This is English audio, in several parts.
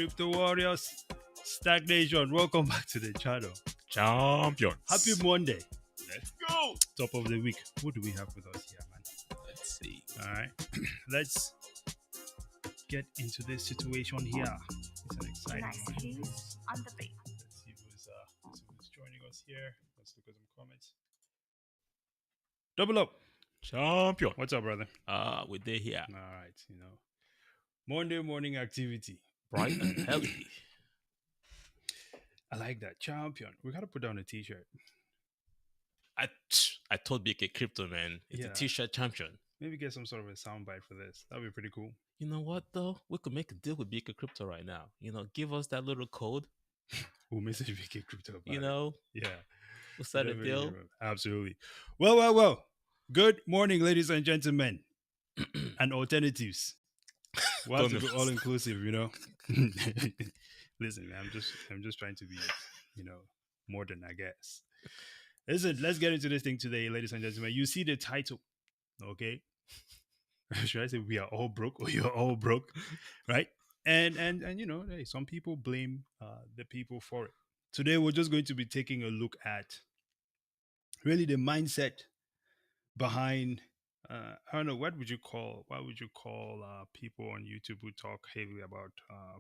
Crypto Warriors, Stack Nation, welcome back to the channel. Champions. Happy Monday, Let's go. top of the week. What do we have with us here, man? Let's see. All right, let's get into this situation here. It's an exciting Nice one. keys on the beat. Let's see who's joining us here. Let's look at some comments. Double up. Champion. What's up, brother? We're there here. All right, Monday morning activity. Bright and healthy. I like that. Champion. We gotta put down a t-shirt. I told BK Crypto, man. It's Yeah. a t-shirt champion. Maybe get some sort of a soundbite for this. That'd be pretty cool. You know what though? We could make a deal with BK Crypto right now. Give us that little code. We'll message VK Crypto about it. Yeah. We'll set a Definitely, deal. Absolutely. Well. Good morning, ladies and gentlemen, and alternatives. We have to be all inclusive, Listen, man, I'm just trying to be, modern, I guess. Listen, let's get into this thing today, ladies and gentlemen. You see the title, okay? Should I say we are all broke or you're all broke, right? And hey, some people blame the people for it. Today, we're just going to be taking a look at really the mindset behind I don't know, what would you call people on YouTube who talk heavily about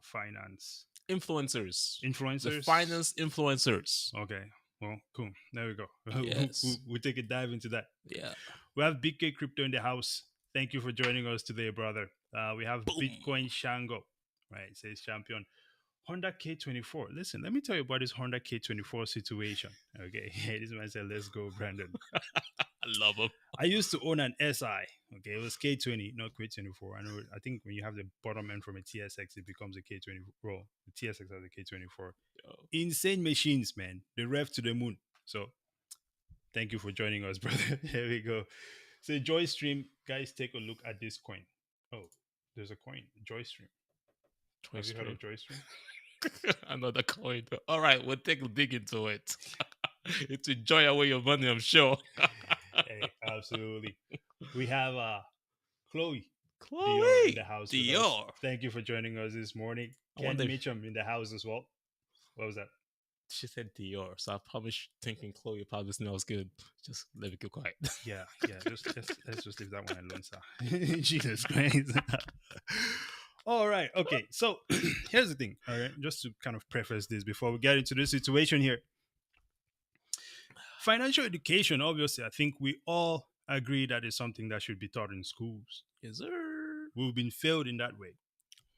finance? Influencers. Influencers? The finance influencers. Okay. Well, cool. There we go. Yes. We'll take a dive into that. Yeah. We have Big K Crypto in the house. Thank you for joining us today, brother. We have Boom. Bitcoin Shango. Right, it says champion. Honda K24. Listen, let me tell you about this Honda K24 situation. Okay. This man said, let's go, Brandon. I love them. I used to own an SI. Okay, it was K20, not K24. I think when you have the bottom end from a TSX, it becomes a K20. Well, the TSX has a K24. Yo. Insane machines, man. The rev to the moon. So, thank you for joining us, brother. Here we go. So, Joystream, guys, take a look at this coin. Oh, there's a coin, Joystream. Have you heard of Joystream? Another coin. All right, we'll take a dig into it. It's enjoy away your money, I'm sure. Hey, absolutely. We have Chloe Chloe Dior in the house. with us. Dior. Thank you for joining us this morning. I Ken wonder if- Mitchum in the house as well. What was that? She said Dior, so I probably thinking Chloe probably smells good. Just let me keep quiet. Yeah. Just let's just leave that one alone, sir. Jesus Christ. All right. Okay. So here's the thing. All right. Just to kind of preface this before we get into the situation here. Financial education, obviously, I think we all agree that is something that should be taught in schools. Yes, sir. We've been failed in that way.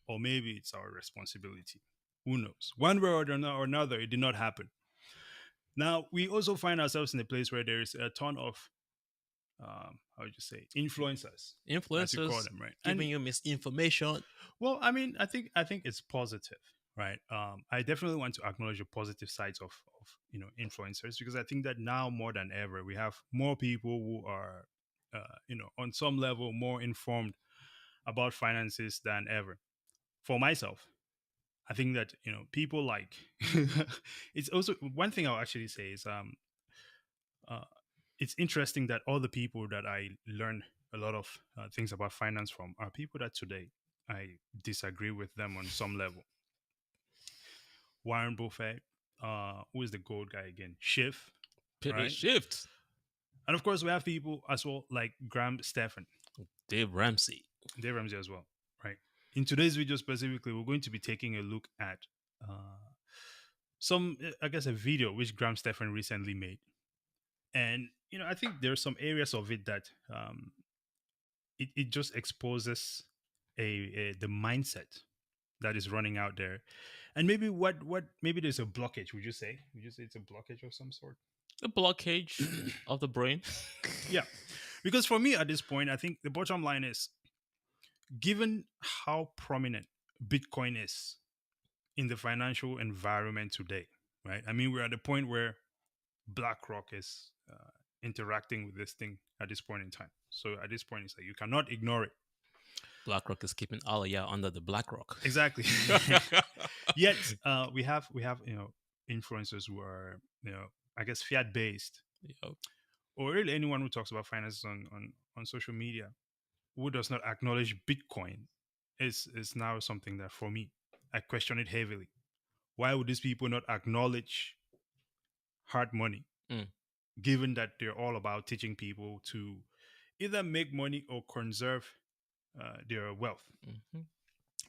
Or maybe it's our responsibility. Who knows? One way or another, it did not happen. Now, we also find ourselves in a place where there is a ton of, how would you say, influencers. As you call Influencers them, right? giving you misinformation. Well, I mean, I think it's positive, right? I definitely want to acknowledge the positive sides of influencers, because I think that now more than ever we have more people who are on some level more informed about finances than ever. For myself, I think that people like it's also one thing I'll actually say is it's interesting that all the people that I learn a lot of things about finance from are people that today I disagree with them on some level. Warren Buffett, who is the gold guy again? Schiff, Pivot right? shift. And of course we have people as well like Graham Stephan, Dave Ramsey. Dave Ramsey as well, right? In today's video specifically, we're going to be taking a look at a video which Graham Stephan recently made. And, I think there's some areas of it that it just exposes the mindset that is running out there. And maybe maybe there's a blockage, would you say? Would you say it's a blockage of some sort? The blockage of the brain. Yeah. Because for me at this point, I think the bottom line is, given how prominent Bitcoin is in the financial environment today, right? I mean, we're at the point where BlackRock is interacting with this thing at this point in time. So at this point, it's like you cannot ignore it. BlackRock is keeping all of y'all under the BlackRock. Exactly. Yet we have influencers who are I guess fiat based, Yo. or really anyone who talks about finances on social media who does not acknowledge Bitcoin is now something that for me I question it heavily. Why would these people not acknowledge hard money, Mm. given that they're all about teaching people to either make money or conserve their wealth? Mhm.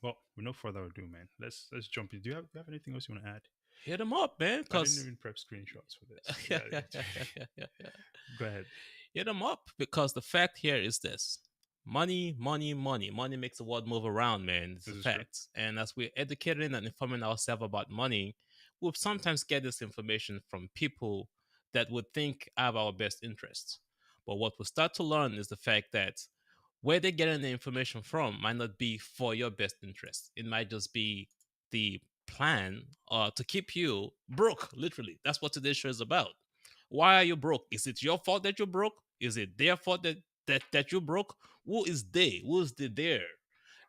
Well, with no further ado, man, let's jump in. Do you have anything else you want to add? Hit them up, man, I didn't because even prep screenshots for this. yeah, Yeah, yeah, yeah, yeah, yeah, yeah. go ahead. Hit them up because the fact here is this: money, money, money. Money makes the world move around, man. It's This a is true. fact. And as we're educating and informing ourselves about money, we'll sometimes get this information from people that would think have our best interests. But what we start to learn is the fact that where they're getting the information from might not be for your best interest. It might just be the plan to keep you broke, literally. That's what today's show is about. Why are you broke? Is it your fault that you're broke? Is it their fault that you broke? Who is they? Who is the there?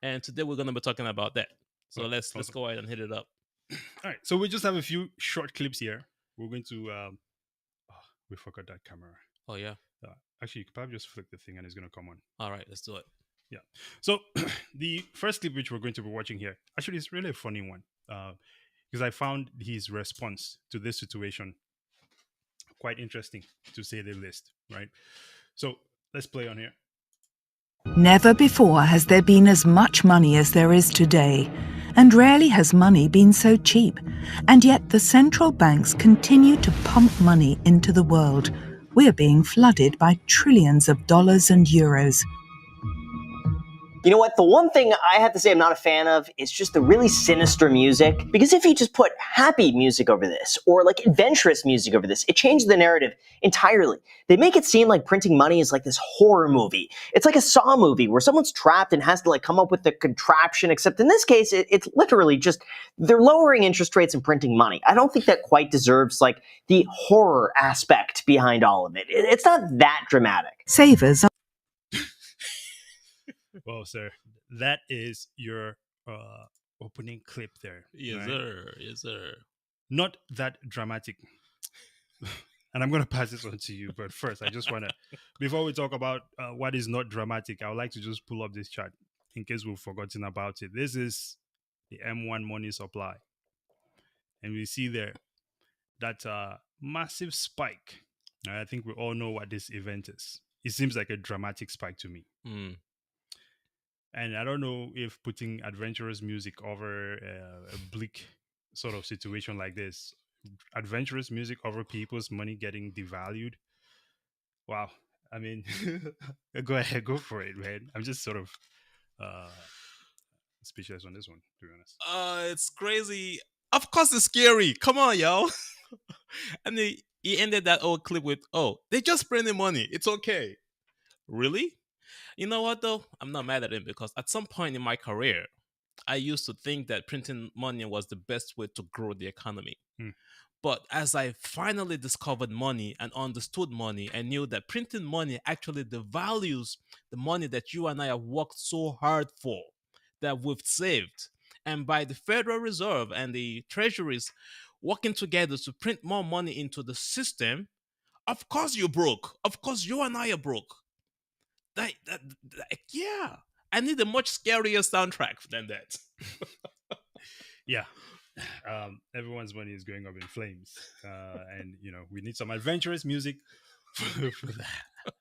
And today we're gonna be talking about that. So Oh, let's awesome. go ahead and hit it up. All right, so we just have a few short clips here. We're going to. Oh, we forgot that camera. Oh yeah. Uh, Actually, you could probably just flick the thing and it's going to come on. All right, let's do it. Yeah. So the first clip which we're going to be watching here, actually, it's really a funny one because I found his response to this situation quite interesting, to say the least. Right. So let's play on here. Never before has there been as much money as there is today, and rarely has money been so cheap. And yet the central banks continue to pump money into the world. We're being flooded by trillions of dollars and euros. You know what? The one thing I have to say I'm not a fan of is just the really sinister music. Because if you just put happy music over this, or like adventurous music over this, it changes the narrative entirely. They make it seem like printing money is like this horror movie. It's like a Saw movie where someone's trapped and has to like come up with the contraption, except in this case, it's literally just they're lowering interest rates and printing money. I don't think that quite deserves like the horror aspect behind all of it. It's not that dramatic. Savers are Well, sir, that is your opening clip there. Yes, right? sir. Yes, sir. Not that dramatic. And I'm going to pass this on to you. But first, I just want to, before we talk about what is not dramatic, I would like to just pull up this chart in case we've forgotten about it. This is the M1 money supply. And we see there that massive spike. I think we all know what this event is. It seems like a dramatic spike to me. Mm. And I don't know if putting adventurous music over a bleak sort of situation like this, adventurous music over people's money getting devalued. Wow. I mean, go ahead, go for it, man. I'm just sort of uh, speechless on this one, to be honest. It's crazy. Of course, it's scary. Come on, y'all. And he ended that old clip with, "Oh, they just printing money. It's okay." Really? You know what though? I'm not mad at him because at some point in my career, I used to think that printing money was the best way to grow the economy. Hmm. But as I finally discovered money and understood money and knew that printing money actually devalues the money that you and I have worked so hard for, that we've saved. And by the Federal Reserve and the treasuries working together to print more money into the system, of course you're broke. Of course you and I are broke. Yeah. I need a much scarier soundtrack than that. Yeah. Everyone's money is going up in flames. And, we need some adventurous music for that.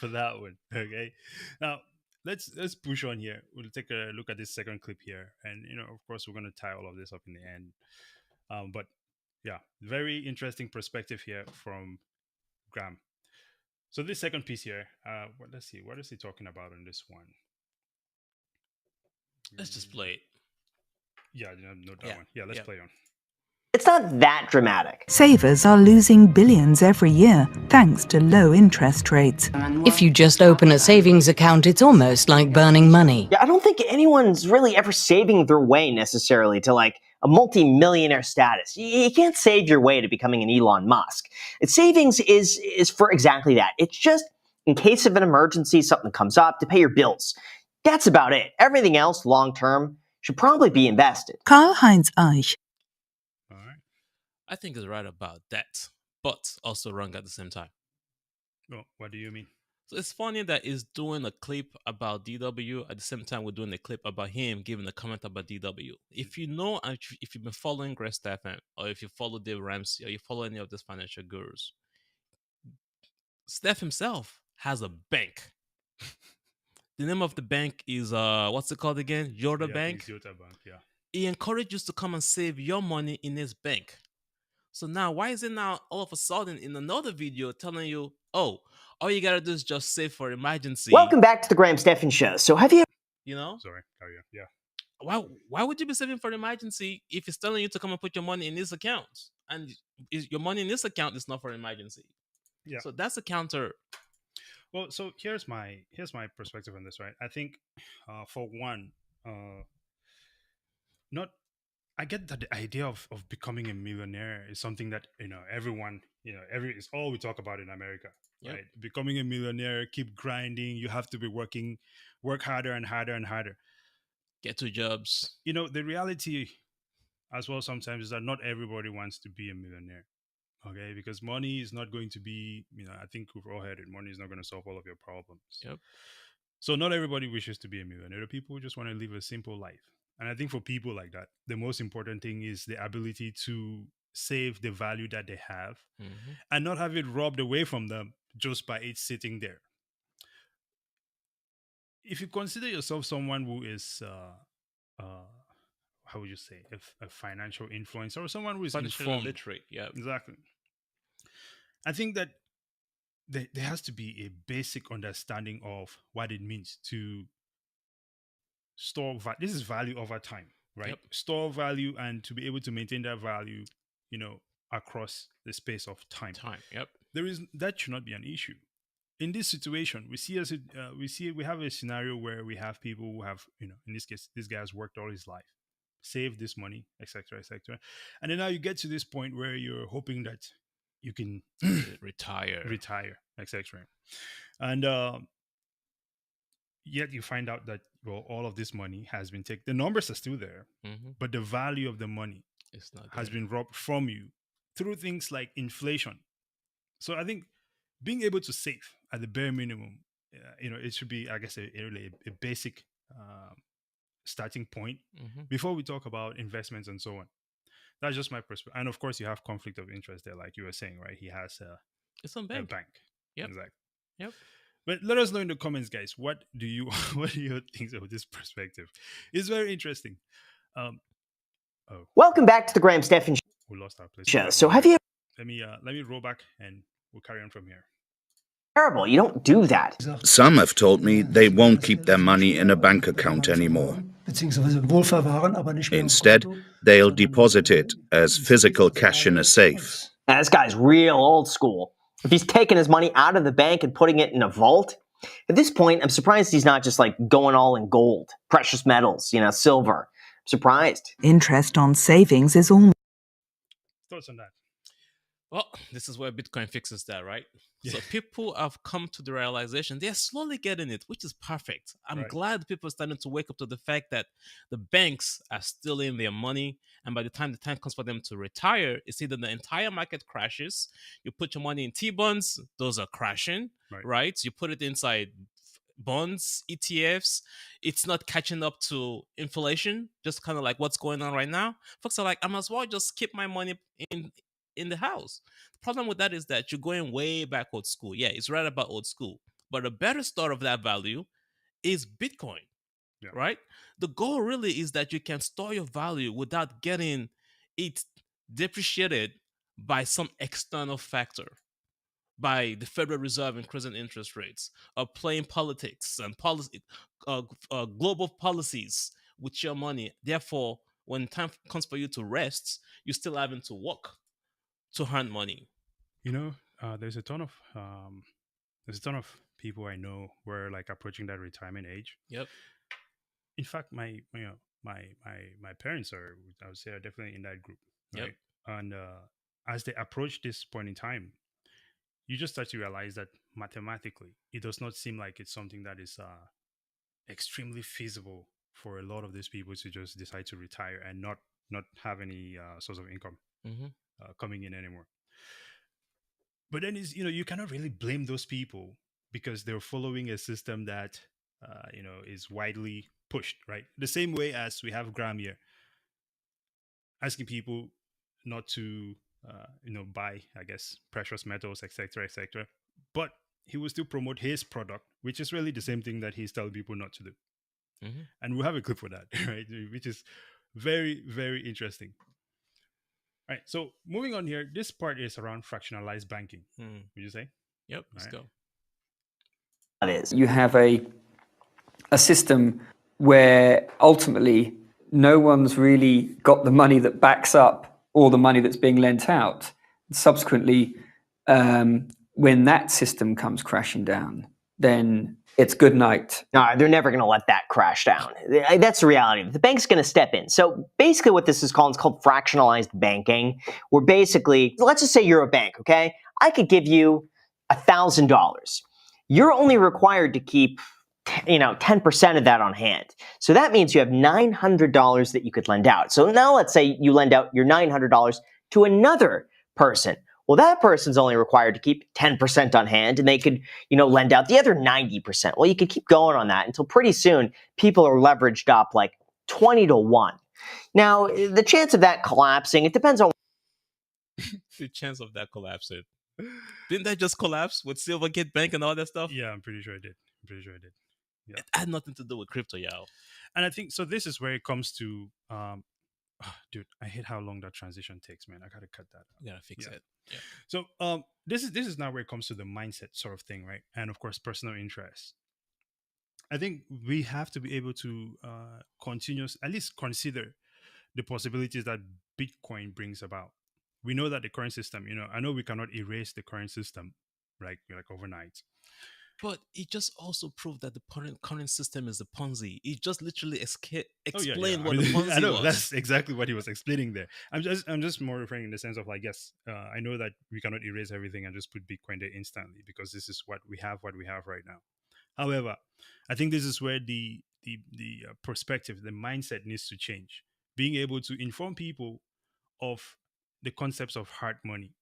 For that one. Okay. Now, let's push on here. We'll take a look at this second clip here. And, of course, we're going to tie all of this up in the end. But yeah, very interesting perspective here from Graham. So this second piece here, let's see, what is he talking about on this one? Let's just play it. Yeah, note that one. Yeah, let's play on. It's not that dramatic. savers are losing billions every year thanks to low interest rates. If you just open a savings account, it's almost like burning money. Yeah, I don't think anyone's really ever saving their way necessarily to like a multi-millionaire status. You can't save your way to becoming an Elon Musk. Savings is for exactly that. It's just in case of an emergency, something comes up to pay your bills. That's about it. Everything else long term should probably be invested. Karl-Heinz Eich. All right. I think he's right about that, but also wrong at the same time. Oh, what do you mean? So it's funny that he's doing a clip about DW at the same time we're doing a clip about him giving a comment about DW. If you know, and if you've been following Greg Stephan, or if you follow Dave Ramsey, or you follow any of these financial gurus, Steph himself has a bank. The name of the bank is what's it called again? Yoda Yeah, I think Bank. it's Yota Bank. Yeah. He encouraged you to come and save your money in his bank. So now, why is it now all of a sudden in another video telling you, oh, all you gotta do is just save for emergency? Welcome back to the Graham Stephan Show. So have you You know, Sorry. Carry on. Yeah. why would you be saving for emergency if he's telling you to come and put your money in this account, and your money in this account is not for emergency? Yeah. So that's a counter. Well, so here's my perspective on this, right? I think, for one, not I get that the idea of becoming a millionaire is something that everyone it's all we talk about in America, Yep. right? Becoming a millionaire, keep grinding. You have to be work harder and harder and harder. Get two jobs. The reality as well sometimes is that not everybody wants to be a millionaire. Okay, because money is not going to be, I think we've all heard it. Money is not going to solve all of your problems. Yep. So not everybody wishes to be a millionaire. People just want to live a simple life. And I think for people like that, the most important thing is the ability to save the value that they have Mm-hmm. and not have it robbed away from them just by it sitting there. If you consider yourself someone who is, how would you say, a financial influencer or someone who is Financially informed, literate. Yeah. exactly. I think that there has to be a basic understanding of what it means to this is value over time, right? Yep. Store value and to be able to maintain that value, across the space of time. Yep. That should not be an issue. In this situation, we have a scenario where we have people who have, in this case, this guy has worked all his life, saved this money, etc., etc., and then now you get to this point where you're hoping that you can retire, etc., and yet you find out that, well, all of this money has been taken. The numbers are still there, Mm-hmm. but the value of the money It's not has there. been robbed from you through things like inflation. So I think being able to save at the bare minimum, it should be, I guess, a basic starting point Mm-hmm. before we talk about investments and so on. That's just my perspective. And of course, you have conflict of interest there, like you were saying, right? He has It's on a bank. bank. Yep. Exactly. Yep. But let us know in the comments, guys. What do you think of this perspective? It's very interesting. Welcome back to the Graham Stephan We lost our place. Show. So have you Let me roll back and we'll carry on from here. terrible? You don't do that. Some have told me they won't keep their money in a bank account anymore. Instead, they'll deposit it as physical cash in a safe. Now, this guy's real old school. If he's taking his money out of the bank and putting it in a vault, at this point, I'm surprised he's not just like going all in gold, precious metals, silver. I'm surprised. Interest on savings is almost Thoughts on that? Well, this is where Bitcoin fixes that, right? Yeah. So people have come to the realization they're slowly getting it, which is perfect. I'm Right. glad people are starting to wake up to the fact that the banks are stealing their money. And by the time comes for them to retire, it's either the entire market crashes, you put your money in T-bonds, those are crashing, right? You put it inside bonds, ETFs, it's not catching up to inflation, just kind of like what's going on right now. Folks are like, I might as well just keep my money in the house. The problem with that is that you're going way back old school. Yeah, it's right about old school. But a better store of that value is Bitcoin, right? The goal really is that you can store your value without getting it depreciated by some external factor, by the Federal Reserve increasing interest rates, or playing politics and policy, global policies with your money. Therefore, when time comes for you to rest, you're still having to work to earn money. There's a ton of people I know who are like approaching that retirement age. Yep. In fact, my parents I would say, are definitely in that group. Right. Yep. And as they approach this point in time, you just start to realize that mathematically, it does not seem like it's something that is extremely feasible for a lot of these people to just decide to retire and not have any source of income coming in anymore. But then you cannot really blame those people because they're following a system that is widely pushed, right? The same way as we have Graham here asking people not to buy, I guess, precious metals, etc., etc. But he will still promote his product, which is really the same thing that he's telling people not to do. Mm-hmm. And we'll have a clip for that, right? Which is very, very interesting. All right. So moving on here, this part is around fractionalized banking. Would you say? Yep. Let's go. That is. You have a system where ultimately no one's really got the money that backs up all the money that's being lent out. Subsequently, when that system comes crashing down, then it's good night. No, they're never going to let that crash down. That's the reality. The bank's going to step in. So basically what this is called, it's called fractionalized banking, where basically, let's just say you're a bank, okay? I could give you $1,000. You're only required to keep 10% of that on hand. So that means you have $900 that you could lend out. So now let's say you lend out your $900 to another person. Well, that person's only required to keep 10% on hand, and they could, lend out the other 90%. Well, you could keep going on that until pretty soon people are leveraged up like 20 to 1. Now, the chance of that collapsing, it depends on The chance of that collapsing. Didn't that just collapse with Silvergate Bank and all that stuff? Yeah, I'm pretty sure I did. Yeah. It had nothing to do with crypto, y'all. And I think so. This is where it comes to, dude. I hate how long that transition takes, man. I gotta cut that out. You gotta fix it. Yeah. So, this is now where it comes to the mindset sort of thing, right? And of course, personal interest. I think we have to be able to at least consider the possibilities that Bitcoin brings about. We know that the current system, I know we cannot erase the current system, like overnight. But it just also proved that the current system is a Ponzi. It just literally explained what I mean, the Ponzi I know was. that's exactly what he was explaining there. I'm just more referring in the sense of like, yes, I know that we cannot erase everything and just put Bitcoin there instantly because this is what we have right now. However, I think this is where the perspective, the mindset needs to change. Being able to inform people of the concepts of hard money,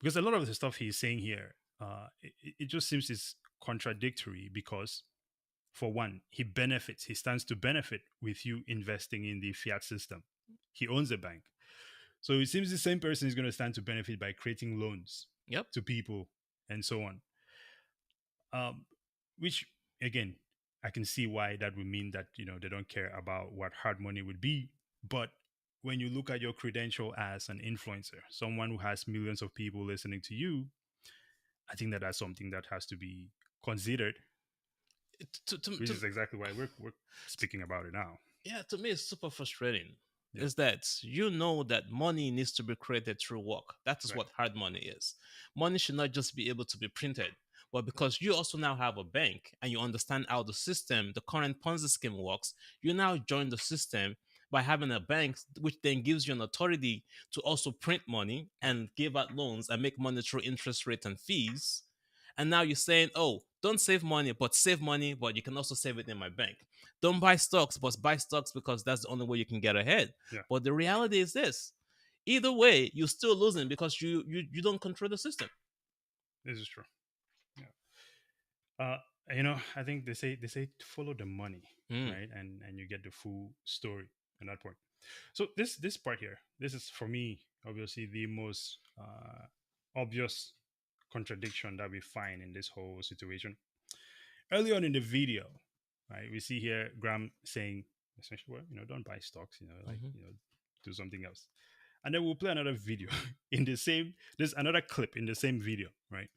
because a lot of the stuff he's saying here, it just seems it's contradictory because, for one, he stands to benefit with you investing in the fiat system. He owns a bank. So it seems the same person is going to stand to benefit by creating loans to people and so on. Which, again, I can see why that would mean that, they don't care about what hard money would be. But when you look at your credential as an influencer, someone who has millions of people listening to you, I think that that's something that has to be considered, which is exactly why we're speaking about it now. Yeah, to me, it's super frustrating. Yeah. Is that that money needs to be created through work. That is what hard money is. Money should not just be able to be printed. But because you also now have a bank and you understand how the current Ponzi scheme works, you now join the system by having a bank, which then gives you an authority to also print money and give out loans and make money through interest rate and fees. And now you're saying, oh, don't save money, but you can also save it in my bank. Don't buy stocks, but buy stocks because that's the only way you can get ahead. Yeah. But the reality is this. Either way, you're still losing because you don't control the system. This is true. Yeah. I think they say follow the money, right? And you get the full story at that point. So this part here, this is for me obviously the most obvious contradiction that we find in this whole situation. Early on in the video, right, we see here Graham saying essentially, well, don't buy stocks, do something else. And then we'll play another video there's another clip in the same video, right?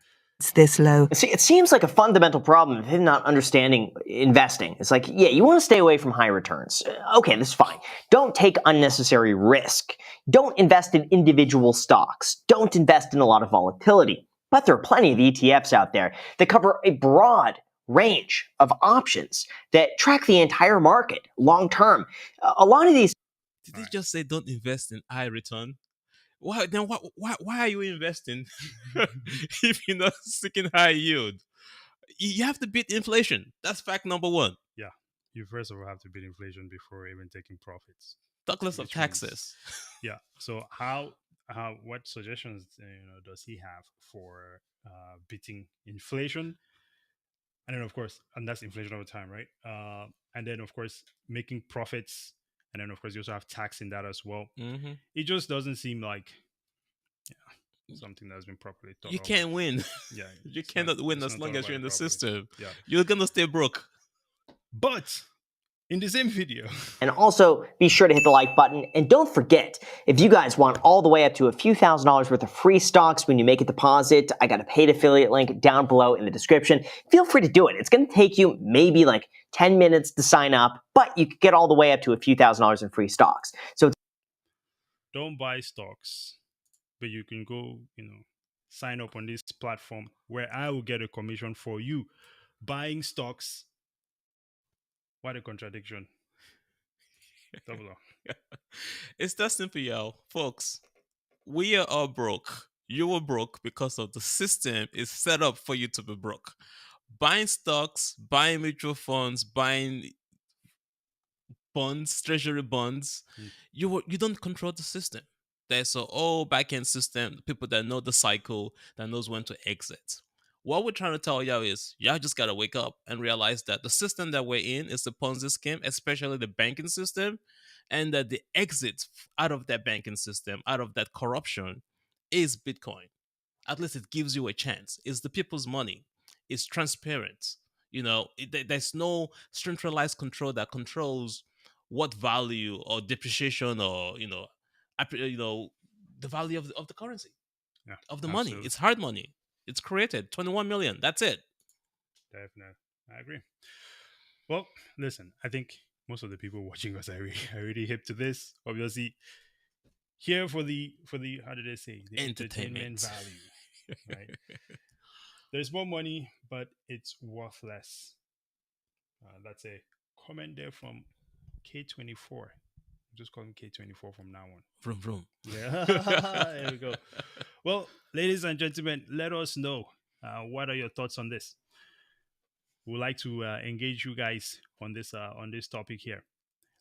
It's this low. See, it seems like a fundamental problem of him not understanding investing. It's like, yeah, you want to stay away from high returns. Okay, that's fine. Don't take unnecessary risk. Don't invest in individual stocks. Don't invest in a lot of volatility. But there are plenty of ETFs out there that cover a broad range of options that track the entire market long term. A lot of these. Did they just say don't invest in high return? Why then? Why are you investing if you're not seeking high yield? You have to beat inflation. That's fact number one. Yeah, you first of all have to beat inflation before even taking profits. Talk less of taxes. Yeah. So what suggestions does he have for beating inflation And then, of course, and that's inflation over time, right? And then, of course, making profits. And then, of course, you also have tax in that as well. Mm-hmm. It just doesn't seem like something that's been properly thought You over. can't win. Yeah, You it's not- cannot win it's as not long thought as you're in about the properly. system. Yeah. You're gonna stay broke. But in the same video, And also, be sure to hit the like button. And don't forget, if you guys want all the way up to a few $1,000s worth of free stocks when you make a deposit, I got a paid affiliate link down below in the description. Feel free to do it. It's going to take you maybe like 10 minutes to sign up, but you could get all the way up to a few $1,000s in free stocks. So don't buy stocks, but you can go, sign up on this platform where I will get a commission for you buying stocks. What a contradiction. Double up. It's that simple, y'all. Folks, we are all broke. You were broke because of the system is set up for you to be broke. Buying stocks, buying mutual funds, buying bonds, treasury bonds, you don't control the system. There's a whole back end system, people that know the cycle, that knows when to exit. What we're trying to tell y'all is y'all just gotta wake up and realize that the system that we're in is the Ponzi scheme, especially the banking system, and that the exit out of that banking system, out of that corruption, is Bitcoin. At least it gives you a chance. It's the people's money. It's transparent. There's no centralized control that controls what value or depreciation or the value of the currency, Yeah, of the money. absolutely. It's hard money. It's created 21 million. That's it. Definitely. I agree. Well, listen, I think most of the people watching us are already hip to this. Obviously, here for the how did they say, the entertainment value, right? There's more money, but it's worthless. That's a comment there from K24. Just call him K24 from now on. Vroom vroom. Yeah, there we go. Well, ladies and gentlemen, let us know what are your thoughts on this. We'd like to engage you guys on this topic here.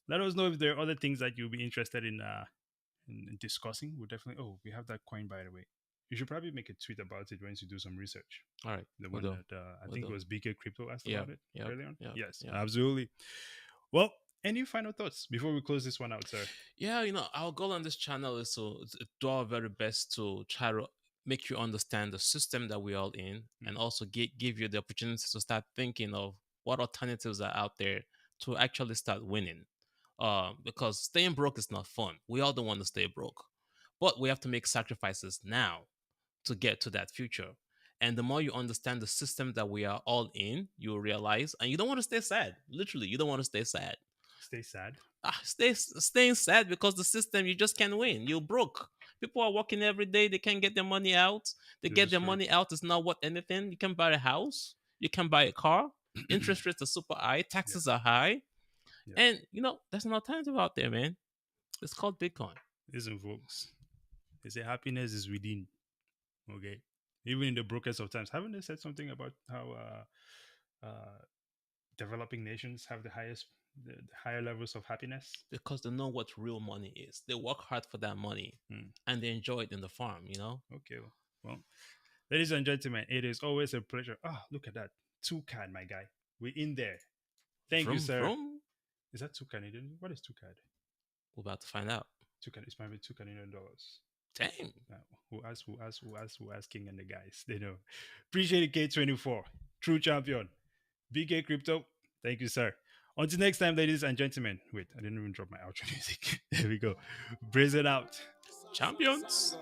Let us know if there are other things that you'll be interested in discussing. We'll definitely. Oh, we have that coin, by the way. You should probably make a tweet about it once you do some research. All right. The we'll one do. that I We'll think do. it was BK Crypto asked Yep, about it yep, earlier on. yep, Yes, yep. absolutely. Well, any final thoughts before we close this one out, sir? Yeah, our goal on this channel is to do our very best to try to make you understand the system that we're all in, and also give you the opportunity to start thinking of what alternatives are out there to actually start winning. Because staying broke is not fun. We all don't want to stay broke, but we have to make sacrifices now to get to that future. And the more you understand the system that we are all in, you'll realize, and you don't want to stay sad. Literally, you don't want to stay sad. Stay sad. Staying sad because the system, you just can't win. You're broke. People are working every day. They can't get their money out. They This get is their true. money out. It's not worth anything. You can buy a house. You can buy a car. Interest rates are super high. Taxes are high. Yeah. And, there's an alternative out there, man. It's called Bitcoin. Listen, folks. They say happiness is within. Okay. Even in the brokest of times, haven't they said something about how developing nations have the higher levels of happiness? Because they know what real money is. They work hard for that money and they enjoy it in the farm, Okay. Well, ladies and gentlemen, it is always a pleasure. Ah, look at that. Toucan, my guy. We're in there. Thank you, sir. Is that two Canadian? What is two CAD? We're about to find out. It's probably $2 Canadian. Dang. Who asked King and the guys? They know. Appreciate it, K24. True champion. BK Crypto. Thank you, sir. Until next time, ladies and gentlemen. Wait, I didn't even drop my outro music. There we go. Braze it out. Champions.